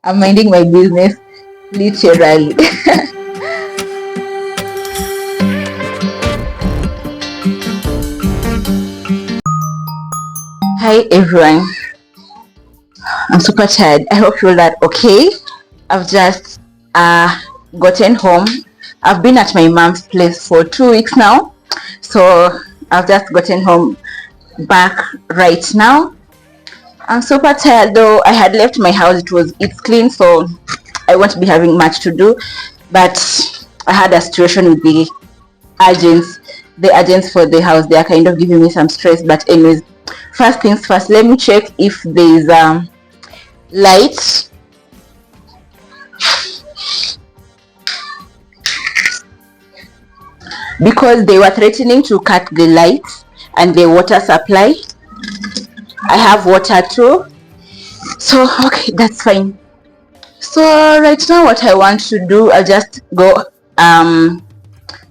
I'm minding my business, literally. Hi everyone, I'm super tired. I hope you're that okay. I've just gotten home. I've been at my mom's place for 2 weeks now, so I've just gotten home back right now. I'm super tired though. I had left my house, it's clean, so I won't be having much to do, but I had a situation with agents the agents for the house. They are kind of giving me some stress, but anyways, first things first, let me check if there is light, because they were threatening to cut the lights and the water supply. I have water too, so okay, that's fine. So right now what I want to do, I'll just go, I'm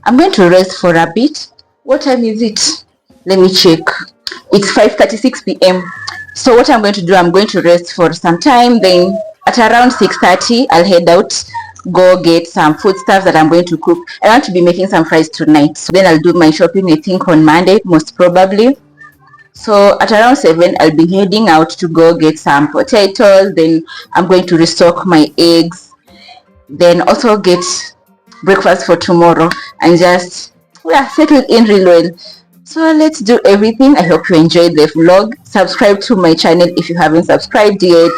going to rest for a bit. What time is it? Let me check. It's 5:36 p.m. So what I'm going to do, I'm going to rest for some time, then at around 6:30 I'll head out, go get some foodstuffs that I'm going to cook. I want to be making some fries tonight, so then I'll do my shopping, I think on Monday most probably. So at around 7 I'll be heading out to go get some potatoes, then I'm going to restock my eggs, then also get breakfast for tomorrow, and just settle in real well. So let's do everything. I hope you enjoyed the vlog. Subscribe to my channel if you haven't subscribed yet.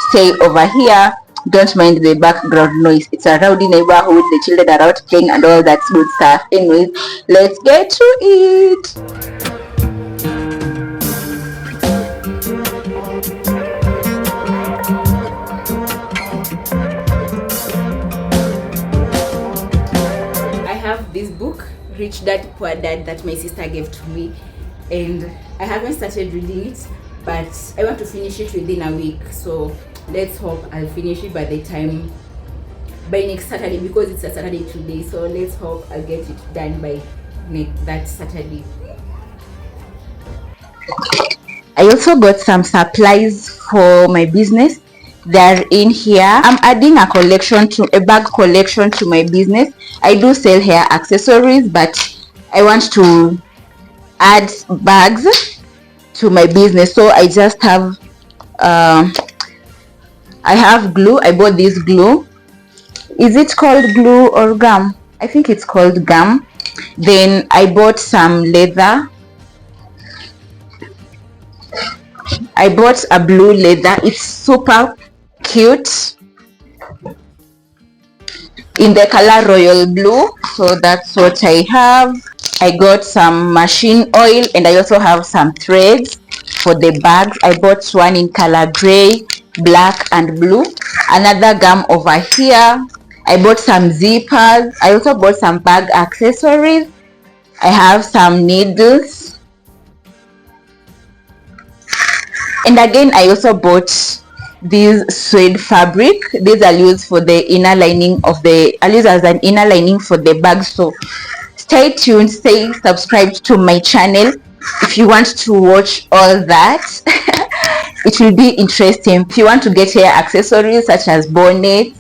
Stay over here. Don't mind the background noise. It's a rowdy neighborhood. The children are out playing and all that good stuff. Anyways, let's get to it. This book, Rich Dad Poor Dad, that my sister gave to me, and I haven't started reading it, but I want to finish it within a week. So let's hope I'll finish it by next Saturday, because it's a Saturday today. So let's hope I'll get it done by that Saturday. I also got some supplies for my business. They're in here. I'm adding a bag collection to my business. I do sell hair accessories, but I want to add bags to my business. So I just have I have glue. I bought this glue. Is it called glue or gum? I think it's called gum. Then I bought some leather. I bought a blue leather. It's super cute in the color royal blue. So that's what I have. I got some machine oil, and I also have some threads for the bags. I bought one in color gray, black and blue. Another gum over here. I bought some zippers. I also bought some bag accessories. I have some needles, and again I also bought this suede fabric. These are used for the inner lining I'll use as an inner lining for the bag. So stay tuned, stay subscribed to my channel if you want to watch all that. It will be interesting. If you want to get hair accessories such as bonnets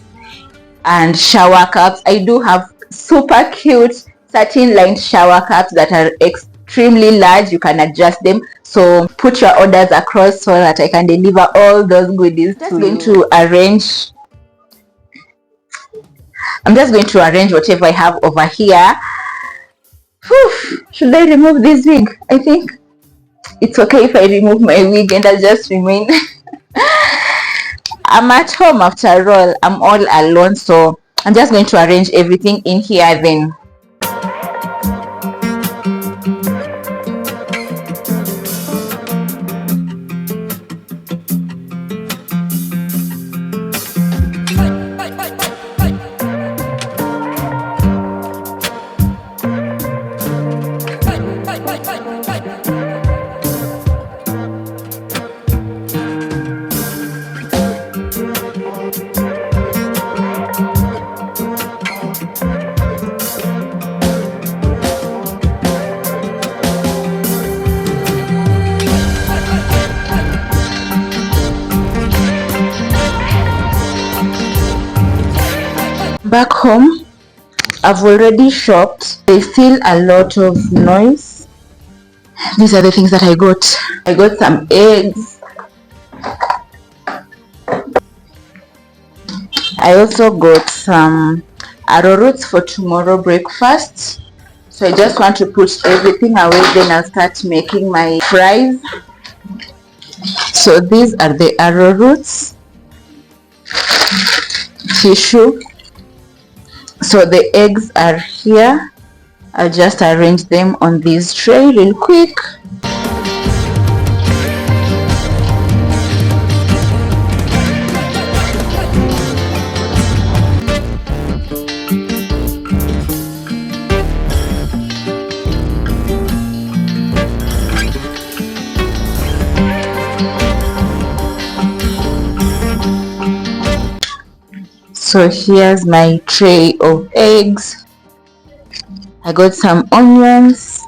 and shower caps, I do have super cute satin lined shower caps that are extremely large. You can adjust them, so put your orders across so that I can deliver all those goodies. I'm just going to arrange whatever I have over here. Should I remove this wig? I think it's okay if I remove my wig and I'll just remain. I'm at home after all. I'm all alone, so I'm just going to arrange everything in here then. Back home, I've already shopped. There's still a lot of noise. These are the things that I got. I got some eggs. I also got some arrowroots for tomorrow breakfast. So I just want to put everything away, then I'll start making my fries. So these are the arrowroots, tissue. So the eggs are here. I'll just arrange them on this tray real quick. So here's my tray of eggs. I got some onions,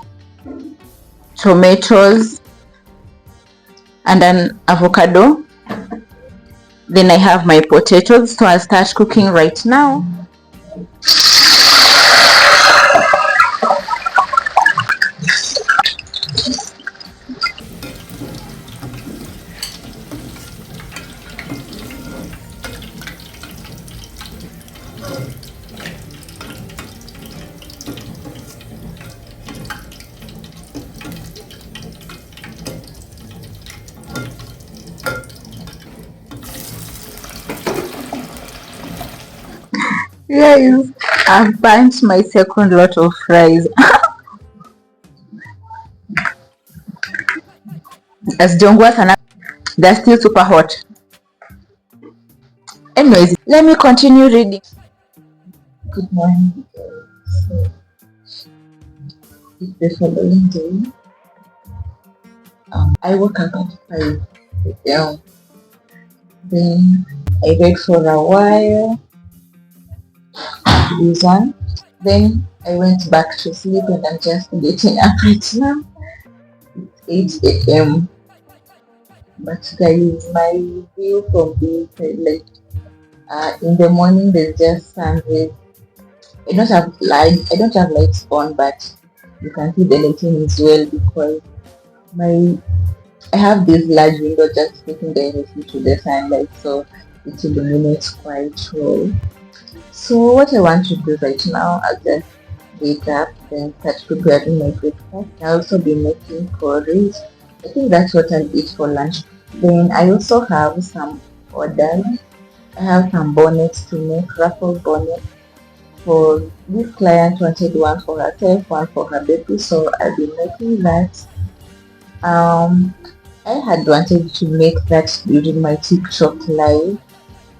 tomatoes, and an avocado. Then I have my potatoes, so I'll start cooking right now. Guys, I've burnt my second lot of fries. As Jongwas and they're still super hot. Anyways, let me continue reading. Good morning. So, it's the following day. I woke up at 5 a.m. Then I read for a while. This one. Then I went back to sleep and I'm just getting up right now. It's 8 a.m. But guys, my view from the inside, like in the morning there's just sun rays. I don't have lights on, but you can see the lighting as well because I have this large window just taking directly to the sunlight, so it illuminates quite well. So what I want to do right now, I'll just wake up and start preparing my breakfast. I'll also be making porridge. I think that's what I'll eat for lunch. Then I also have some orders. I have some bonnets to make, raffle bonnets. For this client wanted one for herself, one for her baby, so I'll be making that. I had wanted to make that during my TikTok live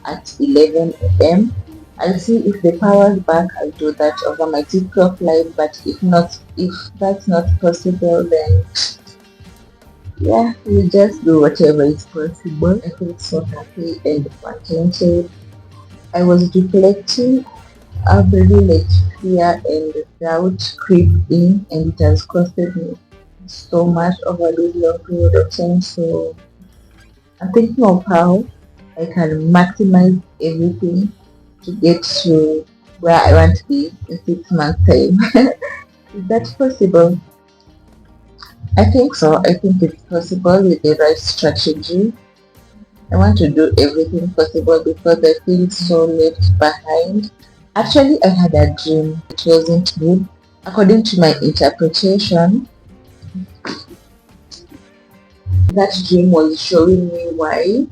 at 11 a.m. I'll see if the power's back, I'll do that over my TikTok live, but if that's not possible, then yeah, we just do whatever is possible. I feel so happy and contented. I was reflecting. I've really let fear and doubt creep in, and it has costed me so much over this long period of time. So I'm thinking of how I can maximize everything to get to where I want to be in 6 months' time. Is that possible? I think so. I think it's possible with the right strategy. I want to do everything possible because I feel so left behind. Actually, I had a dream. It wasn't good. According to my interpretation, that dream was showing me why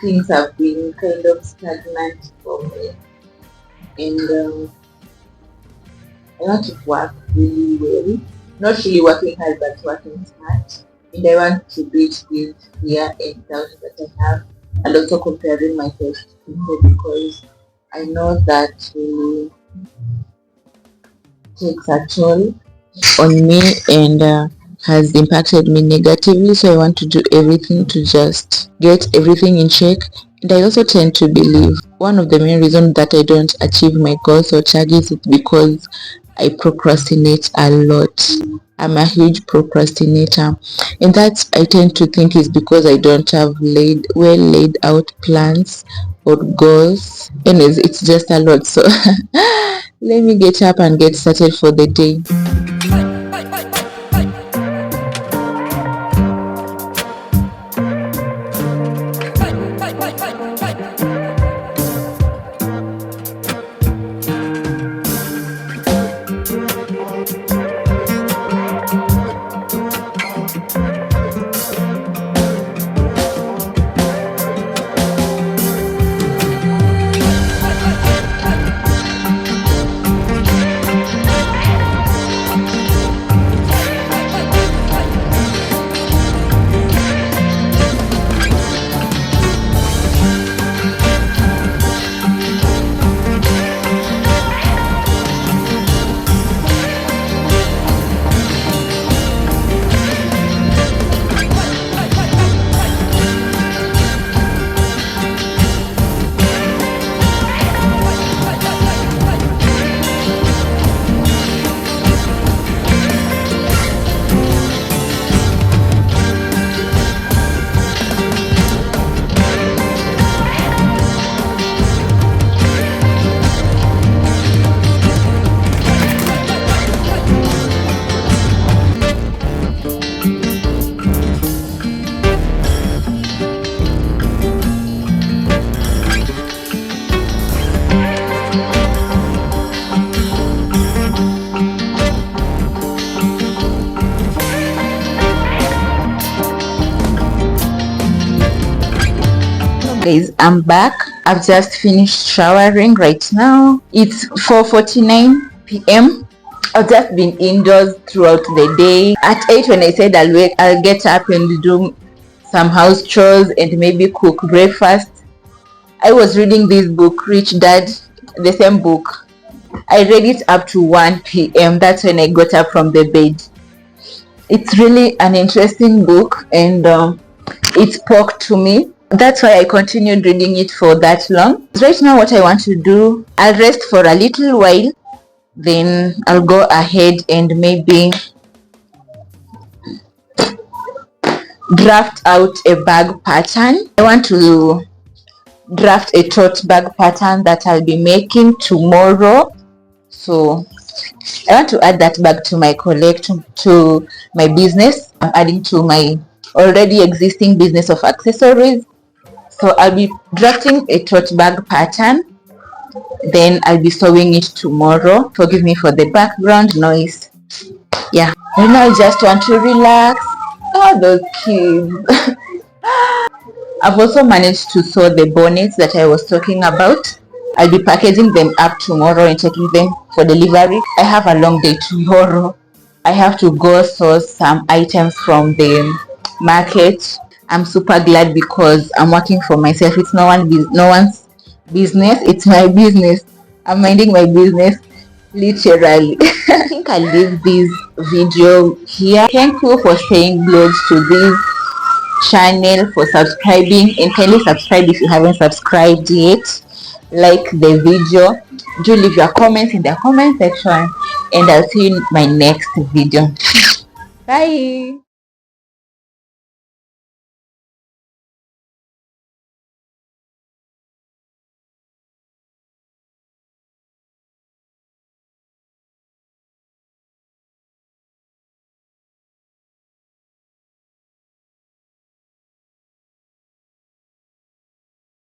things have been kind of stagnant for me. And I want to work really well. Not really working hard, but working smart. And I want to do it with fear and doubt that I have. And also comparing myself to people because I know that really takes a toll on me and has impacted me negatively. So I want to do everything to just get everything in check. And I also tend to believe one of the main reasons that I don't achieve my goals or targets is because I procrastinate a lot. I'm a huge procrastinator, and that I tend to think is because I don't have laid out plans or goals. Anyways, it's just a lot, so let me get up and get started for the day. Guys, I'm back. I've just finished showering right now. It's 4:49 p.m. I've just been indoors throughout the day. At 8, when I said I'll get up and do some house chores and maybe cook breakfast, I was reading this book, Rich Dad, the same book. I read it up to 1 p.m. That's when I got up from the bed. It's really an interesting book, and it spoke to me. That's why I continued reading it for that long. Right now, what I want to do, I'll rest for a little while, then I'll go ahead and maybe draft out a bag pattern. I want to draft a tote bag pattern that I'll be making tomorrow. So I want to add that bag to my collection, to my business. I'm adding to my already existing business of accessories. So I'll be drafting a tote bag pattern, then I'll be sewing it tomorrow. Forgive me for the background noise. Yeah, right now I just want to relax. Oh, those kids. I've also managed to sew the bonnets that I was talking about. I'll be packaging them up tomorrow and taking them for delivery. I have a long day tomorrow. I have to go source some items from the market. I'm super glad because I'm working for myself. It's no one's business. It's my business. I'm minding my business, literally. I think I'll leave this video here. Thank you for staying glued to this channel, for subscribing, and kindly subscribe if you haven't subscribed yet. Like the video. Do leave your comments in the comment section, and I'll see you in my next video. Bye.